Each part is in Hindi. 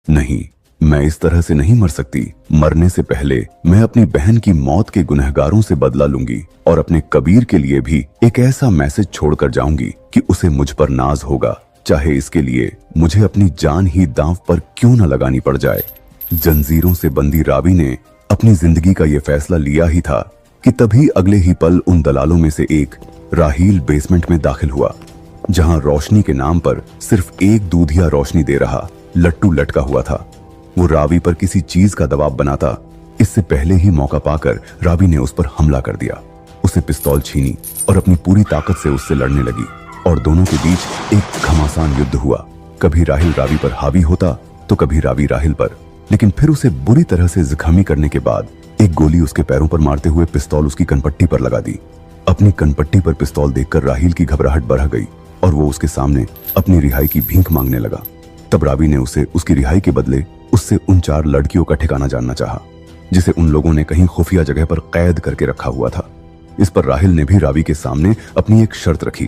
नहीं, मैं इस तरह से नहीं मर सकती। मरने से पहले मैं अपनी बहन की मौत के गुनहगारों से बदला लूंगी और अपने कबीर के लिए भी एक ऐसा मैसेज छोड़कर जाऊंगी कि उसे मुझ पर नाज होगा, चाहे इसके लिए मुझे अपनी जान ही दांव पर क्यों न लगानी पड़ जाए। जंजीरों से बंदी रावी ने अपनी जिंदगी का यह फैसला लिया ही था कि तभी अगले ही पल उन दलालों में से एक राहील बेसमेंट में दाखिल हुआ, जहां रोशनी के नाम पर सिर्फ एक दूधिया रोशनी दे रहा लट्टू लटका हुआ था। वो रावी पर किसी चीज का दबाव बनाता, इससे पहले ही मौका पाकर रावी ने उस पर हमला कर दिया। उसे पिस्तौल छीनी और अपनी पूरी ताकत से उससे लड़ने लगी और दोनों के बीच एक घमासान युद्ध हुआ। कभी राहिल रावी पर हावी होता तो कभी रावी राहिल पर, लेकिन फिर उसे बुरी तरह से जख्मी करने के बाद एक गोली उसके पैरों पर मारते हुए पिस्तौल उसकी कनपट्टी पर लगा दी। अपनी कनपट्टी पर पिस्तौल देखकर राहिल की घबराहट बढ़ गई और वो उसके सामने अपनी रिहाई की भीख मांगने लगा। तब रावी ने उसे उसकी रिहाई के बदले उससे उन 4 लड़कियों का ठिकाना जानना चाहा, जिसे उन लोगों ने कहीं खुफिया जगह पर कैद करके रखा हुआ था। इस पर राहिल ने भी रावी के सामने अपनी एक शर्त रखी।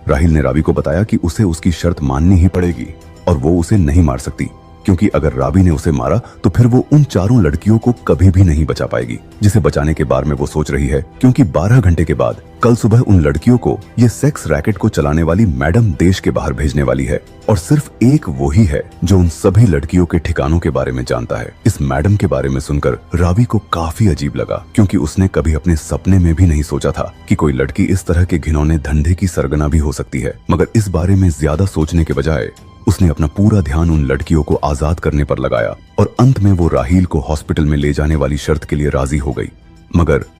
राहिल ने रावी को बताया कि उसे उसकी शर्त माननी ही पड़ेगी और वो उसे नहीं मार सकती, क्योंकि अगर रावी ने उसे मारा तो फिर वो उन 4 लड़कियों को कभी भी नहीं बचा पाएगी, जिसे बचाने के बारे में वो सोच रही है, क्योंकि 12 घंटे के बाद कल सुबह उन लड़कियों को ये सेक्स रैकेट को चलाने वाली मैडम देश के बाहर भेजने वाली है और सिर्फ एक वो ही है जो उन सभी लड़कियों के ठिकानों के बारे में जानता है। इस मैडम के बारे में सुनकर रावी को काफी अजीब लगा, क्योंकि उसने कभी अपने सपने में भी नहीं सोचा था कि कोई लड़की इस तरह के घिनौने धंधे की सरगना भी हो सकती है। मगर इस बारे में ज्यादा सोचने के बजाय उसने अपना पूरा ध्यान उन लड़कियों को आजाद करने पर लगाया और अंत में वो राहील को हॉस्पिटल में ले जाने वाली शर्त के लिए राजी हो गई। मगर